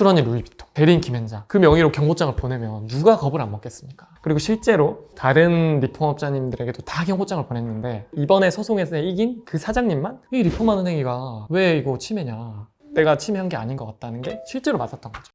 출원이 루이비통, 대리인 김현장, 그 명의로 경고장을 보내면 누가 겁을 안 먹겠습니까? 그리고 실제로 다른 리폼업자님들에게도 다 경고장을 보냈는데 이번에 소송에서 이긴 그 사장님만 이 리폼하는 행위가 왜 이거 침해냐, 내가 침해한 게 아닌 것 같다는 게 실제로 맞았던 거죠.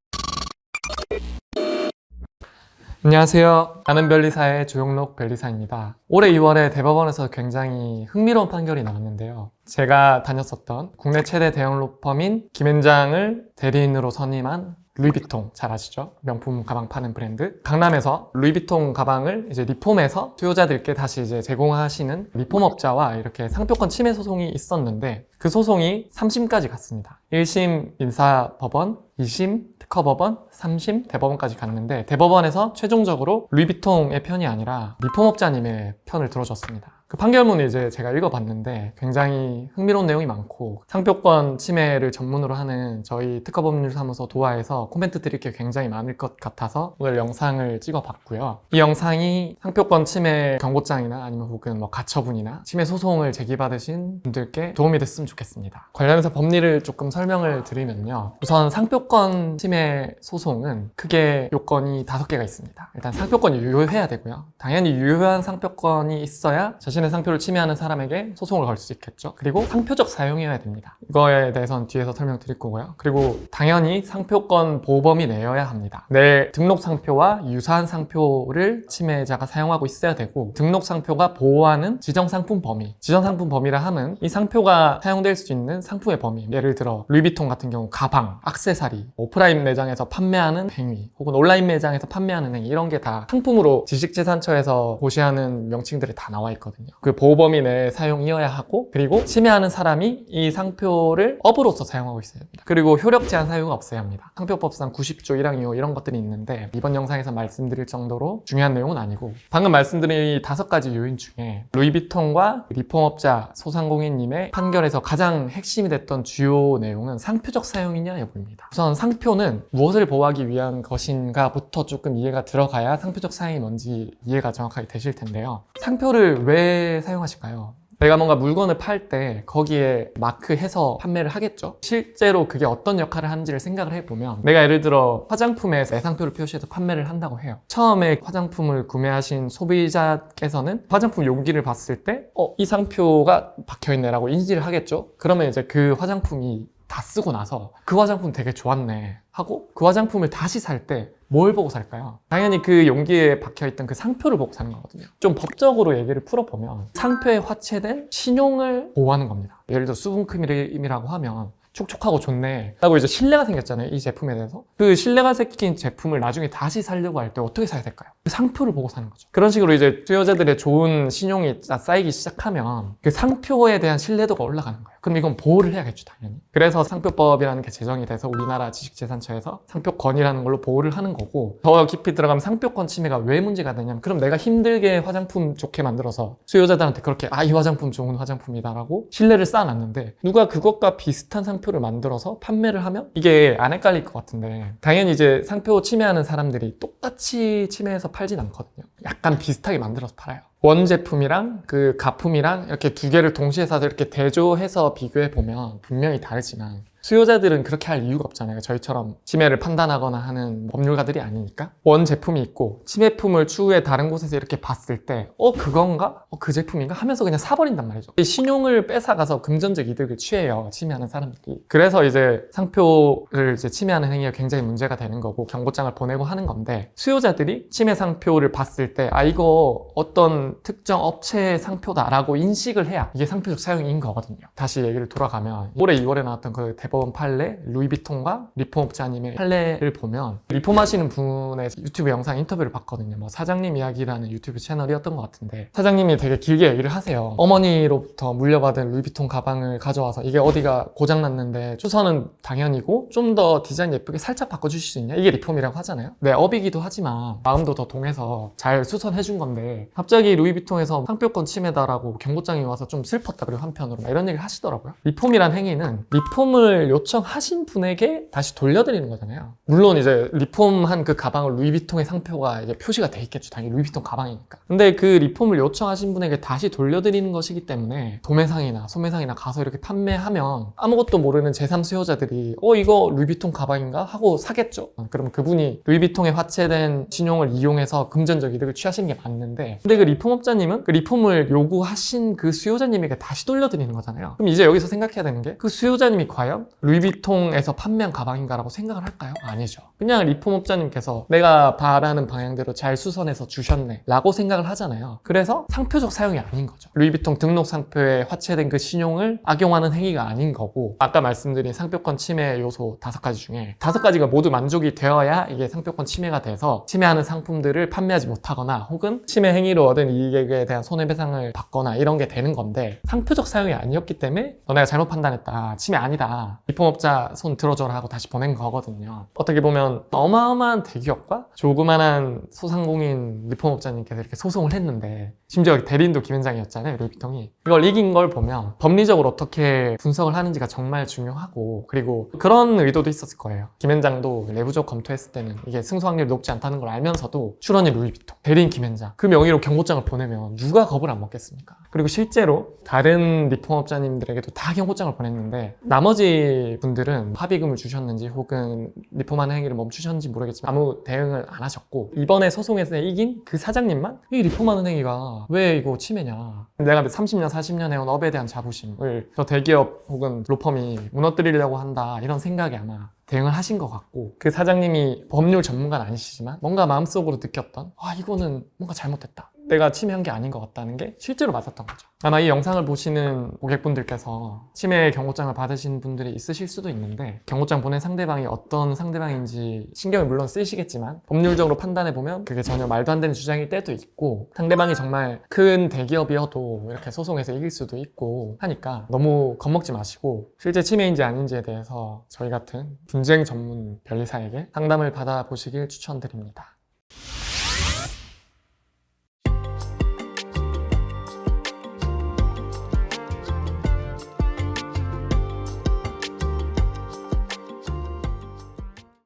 안녕하세요. 나는 변리사의 조용록 변리사입니다. 올해 2월에 대법원에서 굉장히 흥미로운 판결이 나왔는데요. 제가 다녔었던 국내 최대 대형 로펌인 김현장을 대리인으로 선임한 루이비통, 잘 아시죠? 명품 가방 파는 브랜드. 강남에서 루이비통 가방을 이제 리폼해서 수요자들께 다시 이제 제공하시는 리폼업자와 이렇게 상표권 침해 소송이 있었는데 그 소송이 3심까지 갔습니다. 1심 민사법원, 2심 특허법원, 3심 대법원까지 갔는데 대법원에서 최종적으로 루이비통의 편이 아니라 리폼업자님의 편을 들어줬습니다. 그 판결문을 이제 제가 읽어봤는데 굉장히 흥미로운 내용이 많고 상표권 침해를 전문으로 하는 저희 특허법률사무소 도화에서 코멘트 드릴 게 굉장히 많을 것 같아서 오늘 영상을 찍어봤고요. 이 영상이 상표권 침해 경고장이나 아니면 혹은 뭐 가처분이나 침해 소송을 제기받으신 분들께 도움이 됐으면 좋겠습니다. 관련해서 법리를 조금 설명을 드리면요. 우선 상표권 침해 소송은 크게 요건이 5개가 있습니다. 일단 상표권이 유효해야 되고요. 당연히 유효한 상표권이 있어야 자신의 상표를 침해하는 사람에게 소송을 걸 수 있겠죠. 그리고 상표적 사용이어야 됩니다. 이거에 대해서는 뒤에서 설명드릴 거고요. 그리고 당연히 상표권 보호범위 내여야 합니다. 내 등록 상표와 유사한 상표를 침해자가 사용하고 있어야 되고 등록 상표가 보호하는 지정 상품 범위, 지정 상품 범위라 하면 이 상표가 사용될 수 있는 상품의 범위, 예를 들어 루이비통 같은 경우 가방, 액세서리, 오프라인 매장에서 판매하는 행위 혹은 온라인 매장에서 판매하는 행위, 이런 게 다 상품으로 지식재산처에서 고시하는 명칭들이 다 나와 있거든요. 그 보호범위 내에 사용이어야 하고, 그리고 침해하는 사람이 이 상표를 업으로서 사용하고 있어야 합니다. 그리고 효력 제한 사유가 없어야 합니다. 상표법상 90조 1항 2호 이런 것들이 있는데 이번 영상에서 말씀드릴 정도로 중요한 내용은 아니고, 방금 말씀드린 이 5가지 요인 중에 루이비통과 리폼업자 소상공인님의 판결에서 가장 핵심이 됐던 주요 내용은 상표적 사용이냐 여부입니다. 우선 상표는 무엇을 보호하기 위한 것인가부터 조금 이해가 들어가야 상표적 사용이 뭔지 이해가 정확하게 되실 텐데요. 상표를 왜 사용하실까요? 내가 뭔가 물건을 팔 때 거기에 마크해서 판매를 하겠죠? 실제로 그게 어떤 역할을 하는지를 생각을 해보면, 내가 예를 들어 화장품에 내 상표를 표시해서 판매를 한다고 해요. 처음에 화장품을 구매하신 소비자께서는 화장품 용기를 봤을 때 이 상표가 박혀있네 라고 인지를 하겠죠? 그러면 이제 그 화장품이 다 쓰고 나서 그 화장품 되게 좋았네 하고 그 화장품을 다시 살 때 뭘 보고 살까요? 당연히 그 용기에 박혀있던 그 상표를 보고 사는 거거든요. 좀 법적으로 얘기를 풀어보면 상표에 화체된 신용을 보호하는 겁니다. 예를 들어 수분크림이라고 하면 촉촉하고 좋네 라고 이제 신뢰가 생겼잖아요, 이 제품에 대해서. 그 신뢰가 생긴 제품을 나중에 다시 사려고 할 때 어떻게 사야 될까요? 그 상표를 보고 사는 거죠. 그런 식으로 이제 수요자들의 좋은 신용이 쌓이기 시작하면 그 상표에 대한 신뢰도가 올라가는 거예요. 그럼 이건 보호를 해야겠죠, 당연히. 그래서 상표법이라는 게 제정이 돼서 우리나라 지식재산처에서 상표권이라는 걸로 보호를 하는 거고, 더 깊이 들어가면 상표권 침해가 왜 문제가 되냐면, 그럼 내가 힘들게 화장품 좋게 만들어서 수요자들한테 그렇게 이 화장품 좋은 화장품이다 라고 신뢰를 쌓아놨는데 누가 그것과 비슷한 상표를 만들어서 판매를 하면 이게 안 헷갈릴 것 같은데, 당연히 이제 상표 침해하는 사람들이 똑같이 침해해서 팔진 않거든요. 약간 비슷하게 만들어서 팔아요. 원제품이랑 그 가품이랑 이렇게 두 개를 동시에 사서 이렇게 대조해서 비교해 보면 분명히 다르지만 수요자들은 그렇게 할 이유가 없잖아요. 저희처럼 침해를 판단하거나 하는 법률가들이 아니니까. 원 제품이 있고 침해품을 추후에 다른 곳에서 이렇게 봤을 때 그건가? 그 제품인가? 하면서 그냥 사버린단 말이죠. 신용을 뺏어가서 금전적 이득을 취해요, 침해하는 사람들이. 그래서 이제 상표를 이제 침해하는 행위가 굉장히 문제가 되는 거고 경고장을 보내고 하는 건데, 수요자들이 침해 상표를 봤을 때 이거 어떤 특정 업체의 상표다라고 인식을 해야 이게 상표적 사용인 거거든요. 다시 얘기를 돌아가면 올해 2월에 나왔던 그 대법원 판례, 루이비통과 리폼업자님의 판례를 보면, 리폼하시는 분의 유튜브 영상 인터뷰를 봤거든요. 뭐 사장님 이야기라는 유튜브 채널이었던 것 같은데 사장님이 되게 길게 얘기를 하세요. 어머니로부터 물려받은 루이비통 가방을 가져와서 이게 어디가 고장났는데 수선은 당연이고 좀 더 디자인 예쁘게 살짝 바꿔주실 수 있냐? 이게 리폼이라고 하잖아요. 네, 업이기도 하지만 마음도 더 동해서 잘 수선해준 건데 갑자기 루이비통에서 상표권 침해다라고 경고장이 와서 좀 슬펐다. 그리고 한편으로 이런 얘기를 하시더라고요. 리폼이란 행위는 리폼을 리폼을 요청하신 분에게 다시 돌려드리는 거잖아요. 물론 이제 리폼한 그 가방을 루이비통의 상표가 이제 표시가 돼 있겠죠. 당연히 루이비통 가방이니까. 근데 그 리폼을 요청하신 분에게 다시 돌려드리는 것이기 때문에 도매상이나 소매상이나 가서 이렇게 판매하면 아무것도 모르는 제3 수요자들이 이거 루이비통 가방인가? 하고 사겠죠. 그럼 그분이 루이비통에 화체된 신용을 이용해서 금전적 이득을 취하시는 게 맞는데, 근데 그 리폼업자님은 그 리폼을 요구하신 그 수요자님에게 다시 돌려드리는 거잖아요. 그럼 이제 여기서 생각해야 되는 게, 그 수요자님이 과연 루이비통에서 판매한 가방인가라고 생각을 할까요? 아니죠. 그냥 리폼업자님께서 내가 바라는 방향대로 잘 수선해서 주셨네 라고 생각을 하잖아요. 그래서 상표적 사용이 아닌 거죠. 루이비통 등록 상표에 화체된 그 신용을 악용하는 행위가 아닌 거고, 아까 말씀드린 상표권 침해 요소 5가지 중에 5가지가 모두 만족이 되어야 이게 상표권 침해가 돼서 침해하는 상품들을 판매하지 못하거나 혹은 침해 행위로 얻은 이익에 대한 손해배상을 받거나 이런 게 되는 건데, 상표적 사용이 아니었기 때문에 너네가 잘못 판단했다, 침해 아니다, 리폼업자 손 들어줘라 하고 다시 보낸 거거든요. 어떻게 보면 어마어마한 대기업과 조그만한 소상공인 리폼업자님께서 이렇게 소송을 했는데, 심지어 대리인도 김현장이었잖아요, 루이비통이. 이걸 이긴 걸 보면 법리적으로 어떻게 분석을 하는지가 정말 중요하고, 그리고 그런 의도도 있었을 거예요. 김현장도 내부적 검토했을 때는 이게 승소 확률이 높지 않다는 걸 알면서도 출원이 루이비통, 대리인 김현장, 그 명의로 경고장을 보내면 누가 겁을 안 먹겠습니까? 그리고 실제로 다른 리폼업자님들에게도 다 경고장을 보냈는데, 나머지 분들은 합의금을 주셨는지 혹은 리폼하는 행위를 멈추셨는지 모르겠지만 아무 대응을 안 하셨고, 이번에 소송에서 이긴 그 사장님만 이 리폼하는 행위가 왜 이거 침해냐, 내가 30년 40년 해온 업에 대한 자부심을 저 대기업 혹은 로펌이 무너뜨리려고 한다, 이런 생각이 아마 대응을 하신 것 같고, 그 사장님이 법률 전문가는 아니시지만 뭔가 마음속으로 느꼈던 이거는 뭔가 잘못됐다, 내가 침해한 게 아닌 것 같다는 게 실제로 맞았던 거죠. 아마 이 영상을 보시는 고객분들께서 침해 경고장을 받으신 분들이 있으실 수도 있는데, 경고장 보낸 상대방이 어떤 상대방인지 신경을 물론 쓰시겠지만 법률적으로 판단해보면 그게 전혀 말도 안 되는 주장일 때도 있고, 상대방이 정말 큰 대기업이어도 이렇게 소송에서 이길 수도 있고 하니까 너무 겁먹지 마시고, 실제 침해인지 아닌지에 대해서 저희 같은 분쟁 전문 변리사에게 상담을 받아보시길 추천드립니다.